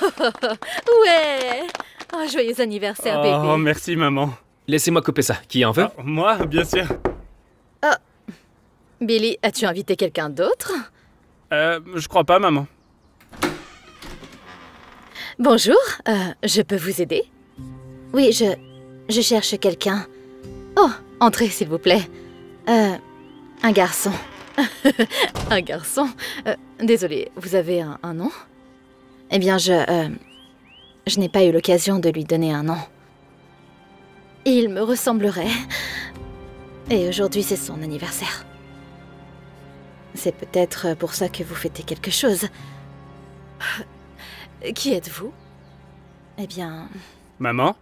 Ouais. Oh, joyeux anniversaire, bébé. Oh, merci, maman. Laissez-moi couper ça. Qui en veut? Moi, bien sûr. Billy, as-tu invité quelqu'un d'autre? Je crois pas, maman. Bonjour, je peux vous aider? Oui, je cherche quelqu'un. Oh, entrez, s'il vous plaît. Un garçon. Un garçon. Désolée, vous avez un nom? Eh bien, je n'ai pas eu l'occasion de lui donner un nom. Il me ressemblerait. Et aujourd'hui, c'est son anniversaire. C'est peut-être pour ça que vous fêtez quelque chose. Qui êtes-vous? Eh bien... Maman?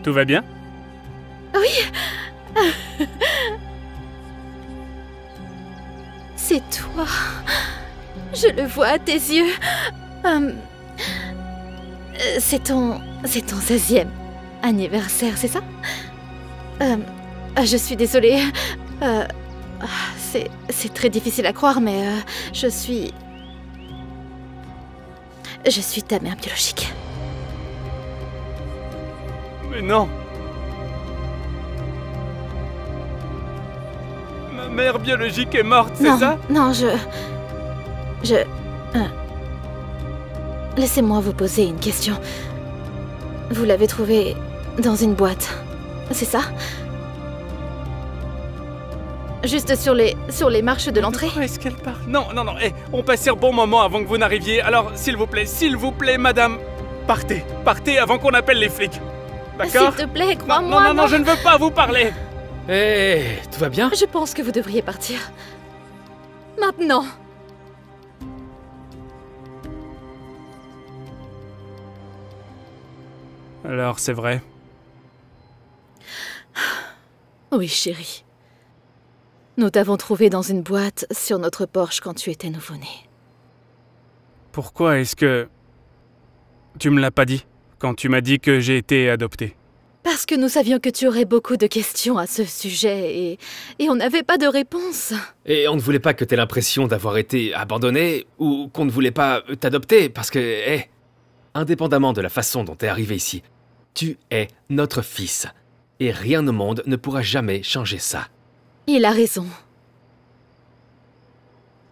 Tout va bien? Oui. C'est toi. Je le vois à tes yeux. C'est ton 16e anniversaire, c'est ça? Je suis désolée. C'est très difficile à croire, mais je suis ta mère biologique. Mais non! Ma mère biologique est morte, c'est ça? Non, Laissez-moi vous poser une question. Vous l'avez trouvée dans une boîte, c'est ça? Juste sur les marches de l'entrée? De quoi est-ce qu'elle parle? Non, on passait un bon moment avant que vous n'arriviez, alors s'il vous plaît, madame, partez avant qu'on appelle les flics. D'accord? S'il te plaît, crois-moi. Non, je ne veux pas vous parler. Hé, tout va bien? Je pense que vous devriez partir. Maintenant. Alors, c'est vrai. Oui, chérie. Nous t'avons trouvé dans une boîte sur notre porche quand tu étais nouveau-né. Pourquoi est-ce que... Tu me l'as pas dit, quand tu m'as dit que j'ai été adopté? Parce que nous savions que tu aurais beaucoup de questions à ce sujet et on n'avait pas de réponse. Et on ne voulait pas que t'aies l'impression d'avoir été abandonné ou qu'on ne voulait pas t'adopter parce que, indépendamment de la façon dont t'es arrivé ici, tu es notre fils. Et rien au monde ne pourra jamais changer ça. Il a raison.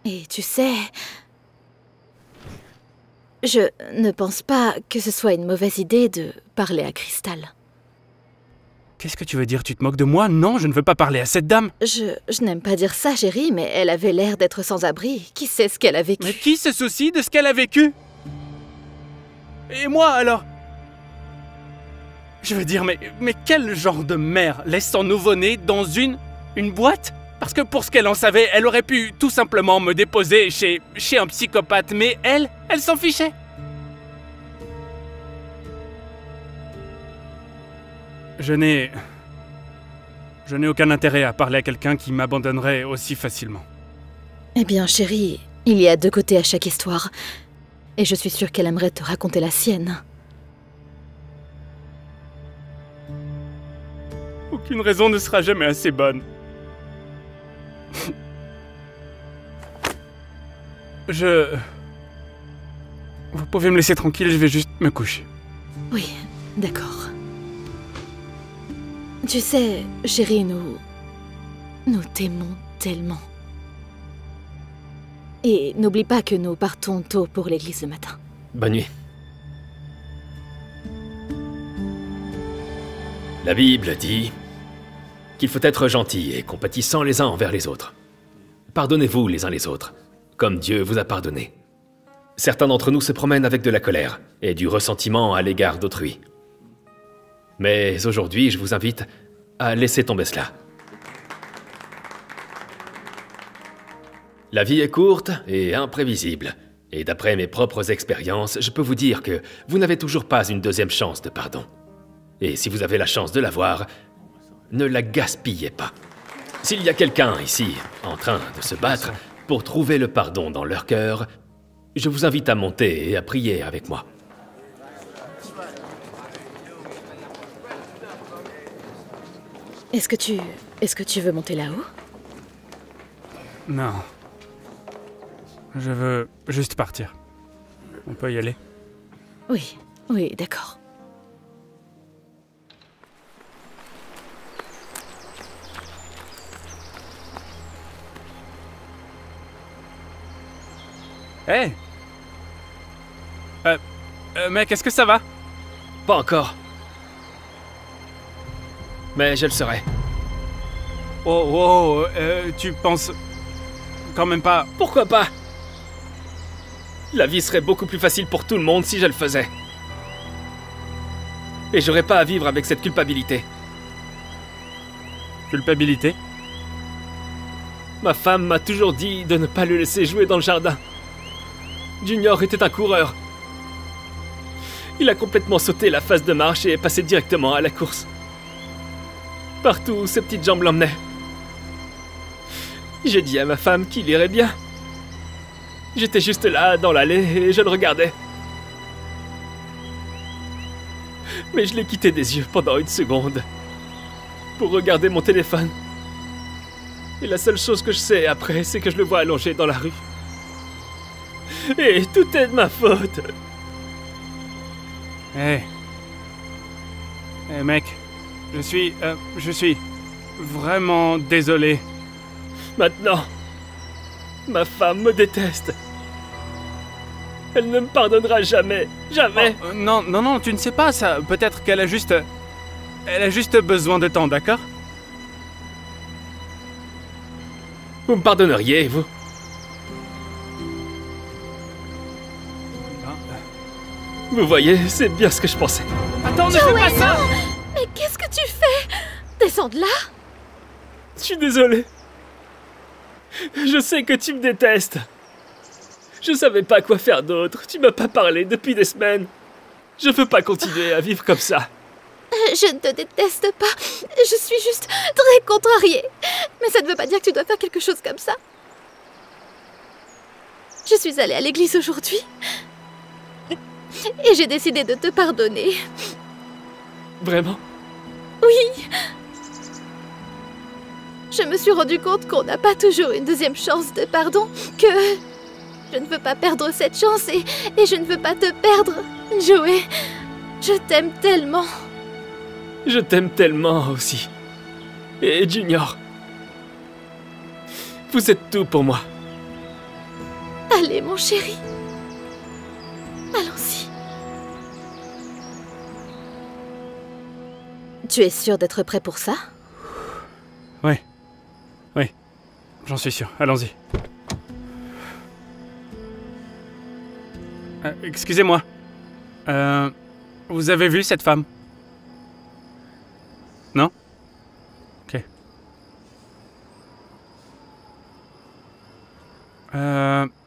Et tu sais... Je ne pense pas que ce soit une mauvaise idée de parler à Crystal. Qu'est-ce que tu veux dire? Tu te moques de moi? Non, je ne veux pas parler à cette dame. Je n'aime pas dire ça, chérie, mais elle avait l'air d'être sans abri. Qui sait ce qu'elle a vécu? Mais qui se soucie de ce qu'elle a vécu? Et moi, alors? Je veux dire, mais quel genre de mère laisse son nouveau-né dans une boîte? Parce que pour ce qu'elle en savait, elle aurait pu tout simplement me déposer chez un psychopathe, mais elle s'en fichait. Je n'ai aucun intérêt à parler à quelqu'un qui m'abandonnerait aussi facilement. Eh bien, chérie, il y a deux côtés à chaque histoire. Et je suis sûre qu'elle aimerait te raconter la sienne. Aucune raison ne sera jamais assez bonne. Vous pouvez me laisser tranquille, je vais juste me coucher. Oui, d'accord. Tu sais, chérie, nous t'aimons tellement. Et n'oublie pas que nous partons tôt pour l'église le matin. Bonne nuit. La Bible dit qu'il faut être gentil et compatissant les uns envers les autres. Pardonnez-vous les uns les autres, comme Dieu vous a pardonné. Certains d'entre nous se promènent avec de la colère et du ressentiment à l'égard d'autrui. Mais aujourd'hui, je vous invite à laisser tomber cela. La vie est courte et imprévisible. Et d'après mes propres expériences, je peux vous dire que vous n'avez toujours pas une deuxième chance de pardon. Et si vous avez la chance de l'avoir, ne la gaspillez pas. S'il y a quelqu'un ici en train de se battre pour trouver le pardon dans leur cœur, je vous invite à monter et à prier avec moi. Est-ce que tu veux monter là-haut? Non. Je veux juste partir. On peut y aller. Oui, oui, d'accord. Hé mec, est-ce que ça va? Pas encore. Mais je le serai. Oh, tu penses... quand même pas... Pourquoi pas? La vie serait beaucoup plus facile pour tout le monde si je le faisais. Et j'aurais pas à vivre avec cette culpabilité. Culpabilité? Ma femme m'a toujours dit de ne pas le laisser jouer dans le jardin. Junior était un coureur. Il a complètement sauté la phase de marche et est passé directement à la course. Partout où ses petites jambes l'emmenaient. J'ai dit à ma femme qu'il irait bien. J'étais juste là, dans l'allée, et je le regardais. Mais je l'ai quitté des yeux pendant une seconde. Pour regarder mon téléphone. Et la seule chose que je sais après, c'est que je le vois allongé dans la rue. Et tout est de ma faute. Hé mec, je suis vraiment désolé. Maintenant, ma femme me déteste. Elle ne me pardonnera jamais, jamais. Oh, non, tu ne sais pas ça. Peut-être qu'elle a juste... Elle a juste besoin de temps, d'accord? Vous me pardonneriez, vous? Vous voyez, c'est bien ce que je pensais. Attends, ne fais pas ça! Mais qu'est-ce que tu fais? Descends de là! Je suis désolé. Je sais que tu me détestes. Je savais pas quoi faire d'autre. Tu m'as pas parlé depuis des semaines. Je veux pas continuer à vivre comme ça. Je ne te déteste pas. Je suis juste très contrariée. Mais ça ne veut pas dire que tu dois faire quelque chose comme ça. Je suis allée à l'église aujourd'hui. Et j'ai décidé de te pardonner. Vraiment? Oui. Je me suis rendu compte qu'on n'a pas toujours une deuxième chance de pardon, que je ne veux pas perdre cette chance et je ne veux pas te perdre, Joey. Je t'aime tellement. Je t'aime tellement aussi. Et Junior, vous êtes tout pour moi. Allez, mon chéri. Allons-y. Tu es sûr d'être prêt pour ça? Oui, j'en suis sûr. Allons-y. Excusez-moi. Vous avez vu cette femme? Non? Ok.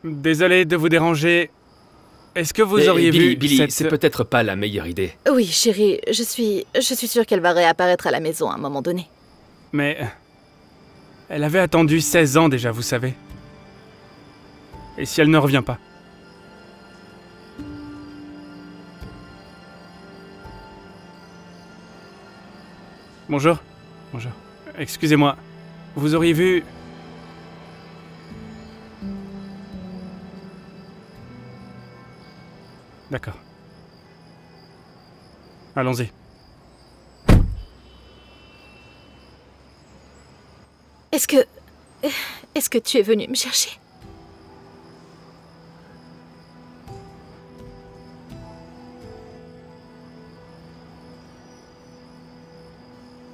Désolé de vous déranger. Est-ce que vous auriez vu Billy, cette... c'est peut-être pas la meilleure idée. Oui, chérie, je suis sûre qu'elle va réapparaître à la maison à un moment donné. Mais... Elle avait attendu 16 ans déjà, vous savez. Et si elle ne revient pas? Bonjour. Bonjour. Excusez-moi. Vous auriez vu... D'accord. Allons-y. Est-ce que tu es venu me chercher?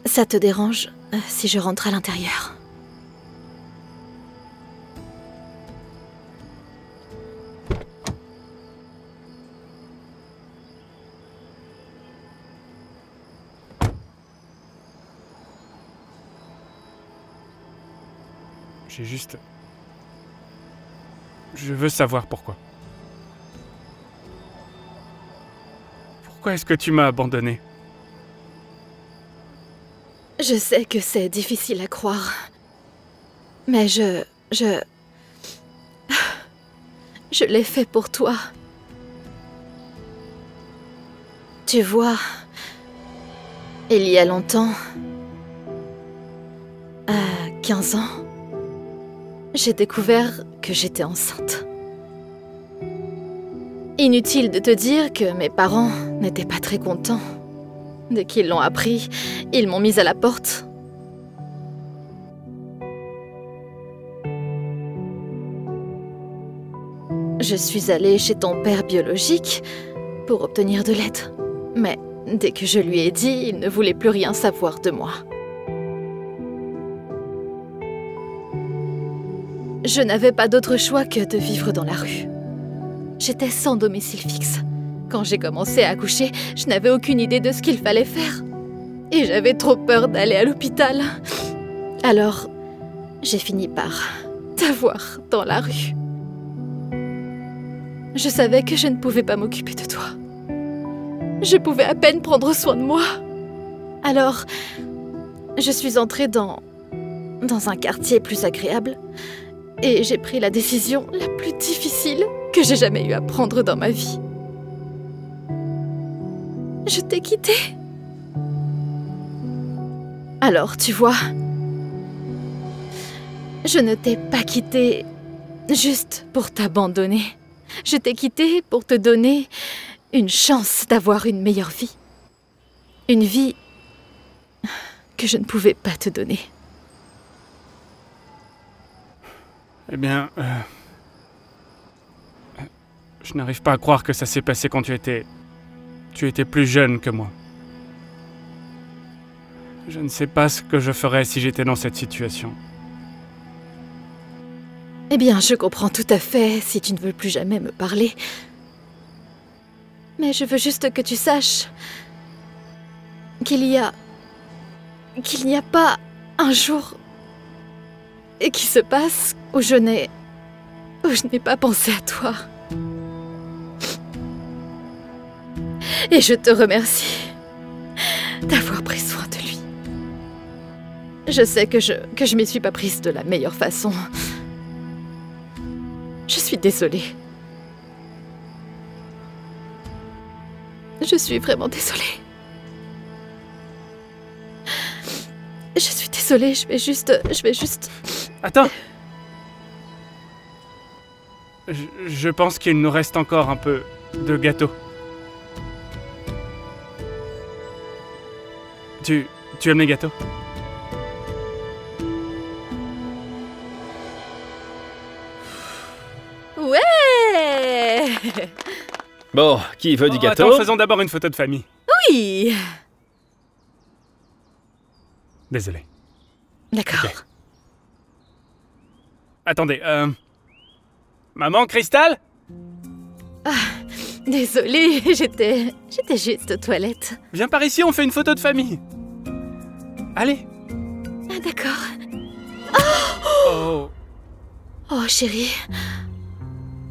Ça te dérange si je rentre à l'intérieur? J'ai juste... Je veux savoir pourquoi. Pourquoi est-ce que tu m'as abandonné? Je sais que c'est difficile à croire. Mais je l'ai fait pour toi. Tu vois, il y a longtemps, à 15 ans, j'ai découvert que j'étais enceinte. Inutile de te dire que mes parents n'étaient pas très contents. Dès qu'ils l'ont appris, ils m'ont mise à la porte. Je suis allée chez ton père biologique pour obtenir de l'aide. Mais dès que je lui ai dit, il ne voulait plus rien savoir de moi. Je n'avais pas d'autre choix que de vivre dans la rue. J'étais sans domicile fixe. Quand j'ai commencé à accoucher, je n'avais aucune idée de ce qu'il fallait faire. Et j'avais trop peur d'aller à l'hôpital. Alors, j'ai fini par t'avoir dans la rue. Je savais que je ne pouvais pas m'occuper de toi. Je pouvais à peine prendre soin de moi. Alors, je suis entrée dans un quartier plus agréable et j'ai pris la décision la plus difficile que j'ai jamais eu à prendre dans ma vie. Je t'ai quittée. Alors, tu vois, je ne t'ai pas quittée juste pour t'abandonner. Je t'ai quittée pour te donner une chance d'avoir une meilleure vie. Une vie que je ne pouvais pas te donner. Eh bien, je n'arrive pas à croire que ça s'est passé quand tu étais plus jeune que moi. Je ne sais pas ce que je ferais si j'étais dans cette situation. Eh bien, je comprends tout à fait si tu ne veux plus jamais me parler. Mais je veux juste que tu saches qu'il n'y a pas un jour qui se passe où je n'ai pas pensé à toi. Et je te remercie d'avoir pris soin de lui. Je sais que je m'y suis pas prise de la meilleure façon. Je suis désolée. Je suis vraiment désolée. Je suis désolée, je vais juste... Attends. Je pense qu'il nous reste encore un peu de gâteau. Tu aimes les gâteaux? Ouais! Bon, qui veut du gâteau? Attends, faisons d'abord une photo de famille. Oui! Désolé. D'accord. Ok. Attendez, Maman, Cristal? Désolée, j'étais juste aux toilettes. Viens par ici, on fait une photo de famille. Allez. Ah, d'accord. Oh. Oh, chérie.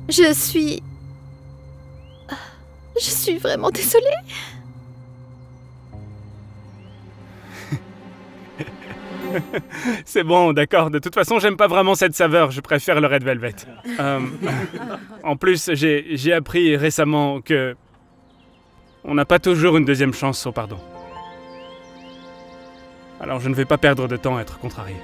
Je suis vraiment désolée. C'est bon, d'accord. De toute façon, j'aime pas vraiment cette saveur. Je préfère le Red Velvet. En plus, j'ai appris récemment que... on n'a pas toujours une deuxième chance au pardon. Alors je ne vais pas perdre de temps à être contrarié.